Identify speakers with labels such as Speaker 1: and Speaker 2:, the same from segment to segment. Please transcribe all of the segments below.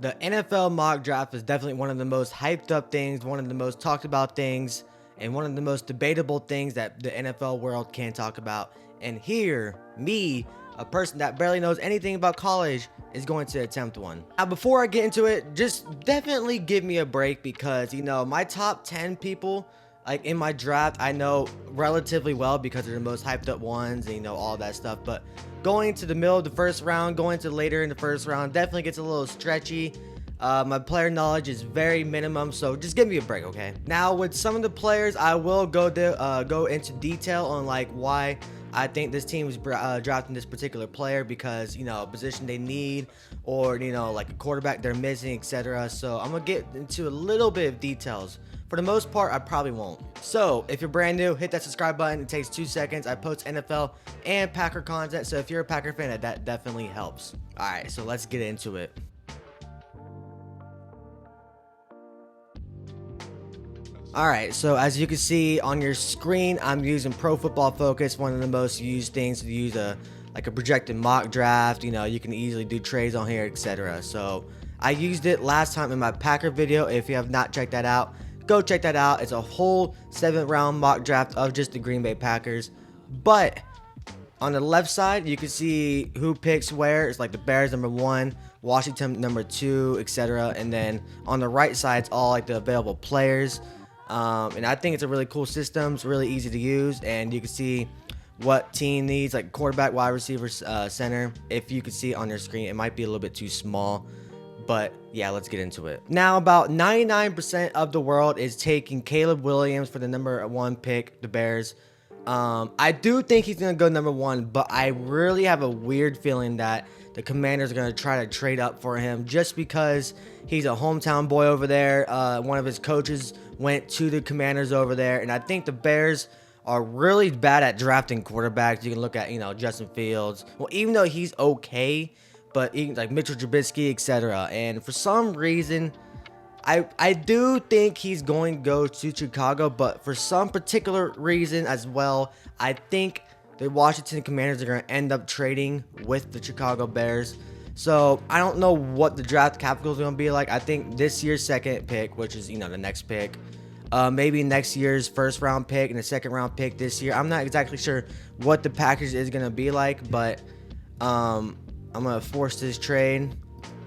Speaker 1: The NFL mock draft is definitely one of the most hyped up things, one of the most talked about things, and one of the most debatable things that the NFL world can talk about. And here, me, a person that barely knows anything about college, is going to attempt one. Now, before I get into it, just definitely give me a break because, my top 10 people, like in my draft, I know relatively well because they're the most hyped up ones and, all that stuff. But going to the middle of the first round, going to later in the first round definitely gets a little stretchy. My player knowledge is very minimum, so just give me a break, okay? Now, with some of the players, I will go into detail on like why I think this team is drafting this particular player because, a position they need or, like a quarterback they're missing, etc. So I'm going to get into a little bit of details. For the most part, I probably won't. So if you're brand new, hit that subscribe button. It takes 2 seconds. I post NFL and Packer content. So if you're a Packer fan, that definitely helps. All right, so let's get into it. Alright, so as you can see on your screen, I'm using Pro Football Focus, one of the most used things to use a projected mock draft. You can easily do trades on here, etc. So I used it last time in my Packer video. If you have not checked that out, go check that out. It's a whole 7th round mock draft of just the Green Bay Packers. But on the left side, you can see who picks where. It's like the Bears number 1, Washington number 2, etc. And then on the right side, it's all like the available players. And I think it's a really cool system. It's really easy to use, and you can see what team needs, like quarterback, wide receiver, center. If you can see on your screen, it might be a little bit too small, but yeah, let's get into it. Now, about 99% of the world is taking Caleb Williams for the number 1 pick, the Bears. I do think he's going to go number 1, but I really have a weird feeling that the Commanders are going to try to trade up for him just because he's a hometown boy over there. One of his coaches went to the Commanders over there, and I think the Bears are really bad at drafting quarterbacks. You can look at, Justin Fields. Well, even though he's okay, but like Mitchell Trubisky, etc. And for some reason, I do think he's going to go to Chicago, but for some particular reason as well, I think the Washington Commanders are going to end up trading with the Chicago Bears. So I don't know what the draft capital is going to be like. I think this year's 2nd pick, which is, the next pick, maybe next year's 1st round pick and the 2nd round pick this year. I'm not exactly sure what the package is going to be like, but I'm going to force this trade.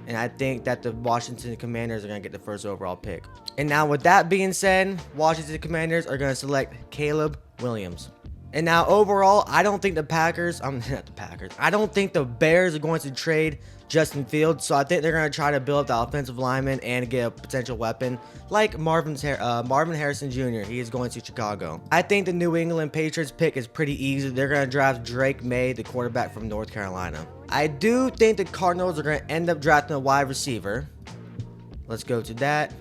Speaker 1: And I think that the Washington Commanders are going to get the 1st overall pick. And now with that being said, Washington Commanders are going to select Caleb Williams. And now overall, I don't think the Packers, not the Packers, I don't think the Bears are going to trade Justin Fields. So I think they're going to try to build up the offensive lineman and get a potential weapon like Marvin Harrison Jr. He is going to Chicago. I think the New England Patriots pick is pretty easy. They're going to draft Drake May, the quarterback from North Carolina. I do think the Cardinals are going to end up drafting a wide receiver. Let's go to that.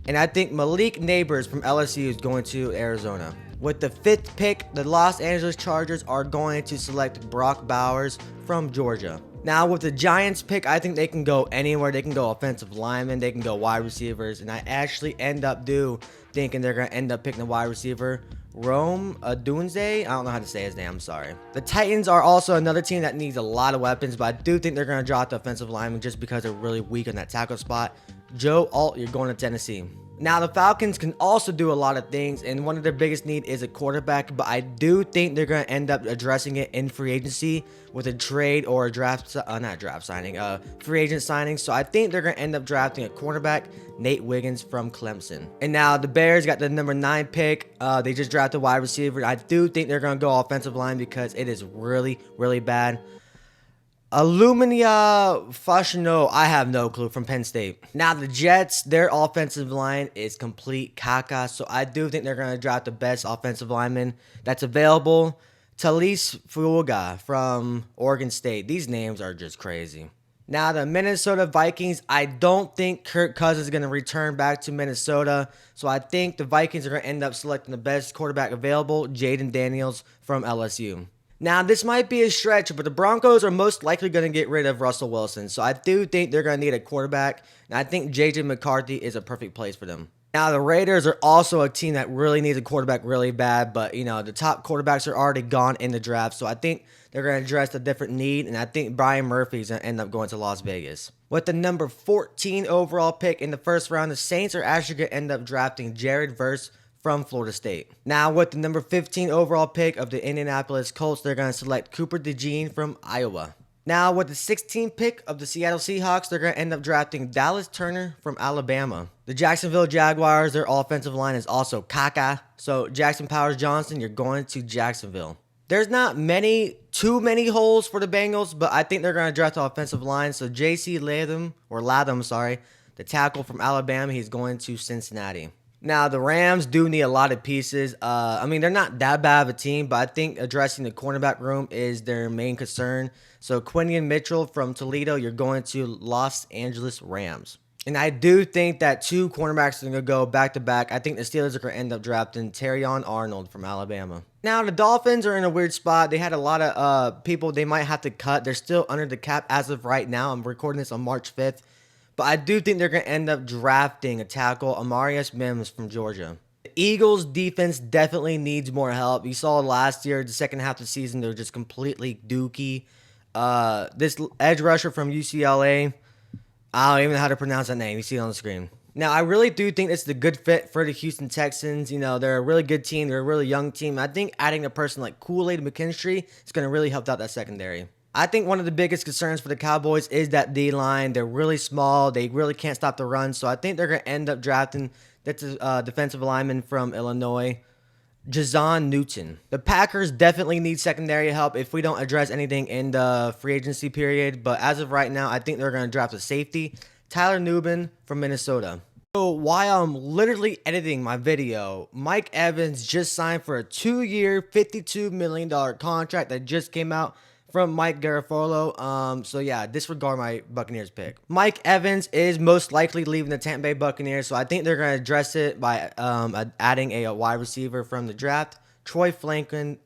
Speaker 1: And I think Malik Neighbors from LSU is going to Arizona. With the 5th pick, the Los Angeles Chargers are going to select Brock Bowers from Georgia. Now, with the Giants pick, I think they can go anywhere. They can go offensive linemen, they can go wide receivers, and I actually end up thinking they're going to end up picking a wide receiver, Rome Odunze. I don't know how to say his name, I'm sorry. The Titans are also another team that needs a lot of weapons, but I do think they're going to drop the offensive lineman just because they're really weak on that tackle spot. Joe Alt, you're going to Tennessee. Now, the Falcons can also do a lot of things, and one of their biggest need is a quarterback, but I do think they're going to end up addressing it in free agency with a trade or a free agent signing. So I think they're going to end up drafting a quarterback, Nate Wiggins from Clemson. And now the Bears got the number 9 pick. They just drafted a wide receiver. I do think they're going to go offensive line because it is really, really bad. Alumnia Fashino, I have no clue, from Penn State. Now the Jets, their offensive line is complete caca, so I do think they're going to draft the best offensive lineman that's available. Talise Fuga from Oregon State. These names are just crazy. Now the Minnesota Vikings, I don't think Kirk Cousins is going to return back to Minnesota, so I think the Vikings are going to end up selecting the best quarterback available, Jaden Daniels from LSU. Now, this might be a stretch, but the Broncos are most likely going to get rid of Russell Wilson. So I do think they're going to need a quarterback, and I think J.J. McCarthy is a perfect place for them. Now, the Raiders are also a team that really needs a quarterback really bad, but, the top quarterbacks are already gone in the draft. So I think they're going to address a different need, and I think Brian Murphy's going to end up going to Las Vegas. With the number 14 overall pick in the first round, the Saints are actually going to end up drafting Jared Verse from Florida State. Now, with the number 15 overall pick of the Indianapolis Colts, they're going to select Cooper DeJean from Iowa. Now, with the 16th pick of the Seattle Seahawks, they're going to end up drafting Dallas Turner from Alabama. The Jacksonville Jaguars, their offensive line is also caca. So, Jackson Powers Johnson, you're going to Jacksonville. There's not too many holes for the Bengals, but I think they're going to draft the offensive line. So, J.C. Latham, the tackle from Alabama, he's going to Cincinnati. Now, the Rams do need a lot of pieces. They're not that bad of a team, but I think addressing the cornerback room is their main concern. So, Quinion Mitchell from Toledo, you're going to Los Angeles Rams. And I do think that 2 cornerbacks are going to go back-to-back. I think the Steelers are going to end up drafting Terrion Arnold from Alabama. Now, the Dolphins are in a weird spot. They had a lot of people they might have to cut. They're still under the cap as of right now. I'm recording this on March 5th. But I do think they're going to end up drafting a tackle, Amarius Mims from Georgia. The Eagles' defense definitely needs more help. You saw last year, the second half of the season, they were just completely dookie. This edge rusher from UCLA, I don't even know how to pronounce that name. You see it on the screen. Now, I really do think this is a good fit for the Houston Texans. You know, they're a really good team. They're a really young team. I think adding a person like Kool-Aid McKinstry is going to really help out that secondary. I think one of the biggest concerns for the Cowboys is that D-line. They're really small. They really can't stop the run. So I think they're going to end up drafting that's a defensive lineman from Illinois, Jazon Newton. The Packers definitely need secondary help if we don't address anything in the free agency period. But as of right now, I think they're going to draft a safety, Tyler Nubin from Minnesota. So while I'm literally editing my video, Mike Evans just signed for a 2-year, $52 million contract that just came out from Mike Garafolo. So yeah, disregard my Buccaneers pick. Mike Evans is most likely leaving the Tampa Bay Buccaneers, so I think they're going to address it by adding a wide receiver from the draft, Troy Franklin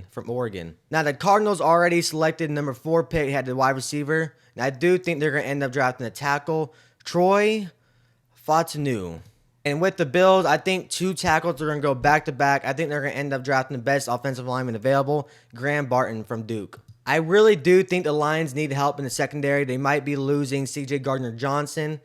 Speaker 1: from Oregon. Now, the Cardinals already selected number 4 pick, had the wide receiver, and I do think they're going to end up drafting a tackle, Troy Fautanu. And with the Bills, I think 2 tackles are going to go back-to-back. I think they're going to end up drafting the best offensive lineman available, Graham Barton from Duke. I really do think the Lions need help in the secondary. They might be losing C.J. Gardner-Johnson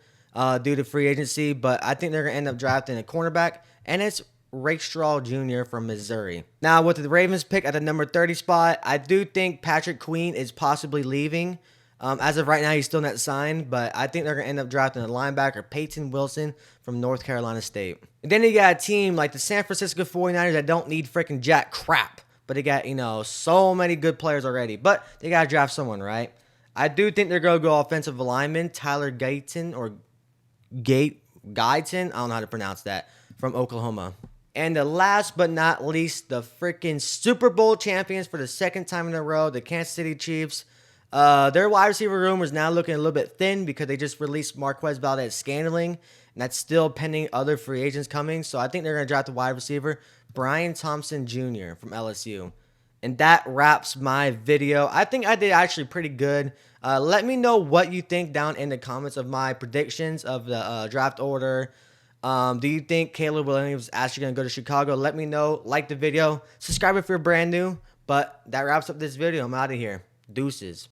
Speaker 1: due to free agency, but I think they're going to end up drafting a cornerback, and it's Rakestraw Jr. from Missouri. Now, with the Ravens pick at the number 30 spot, I do think Patrick Queen is possibly leaving. As of right now, he's still not signed, but I think they're going to end up drafting a linebacker, Peyton Wilson from North Carolina State. And then you got a team like the San Francisco 49ers that don't need freaking jack crap, but they got, so many good players already. But they got to draft someone, right? I do think they're going to go offensive lineman, Tyler Guyton, I don't know how to pronounce that, from Oklahoma. And the last but not least, the freaking Super Bowl champions for the second time in a row, the Kansas City Chiefs. Their wide receiver room is now looking a little bit thin because they just released Marquez Valdez-Scantling, and that's still pending other free agents coming. So I think they're going to draft a wide receiver, Brian Thompson Jr. from LSU. And that wraps my video. I think I did actually pretty good. Let me know what you think down in the comments of my predictions of the draft order. Do you think Caleb Williams is actually going to go to Chicago? Let me know. Like the video. Subscribe if you're brand new. But that wraps up this video. I'm out of here. Deuces.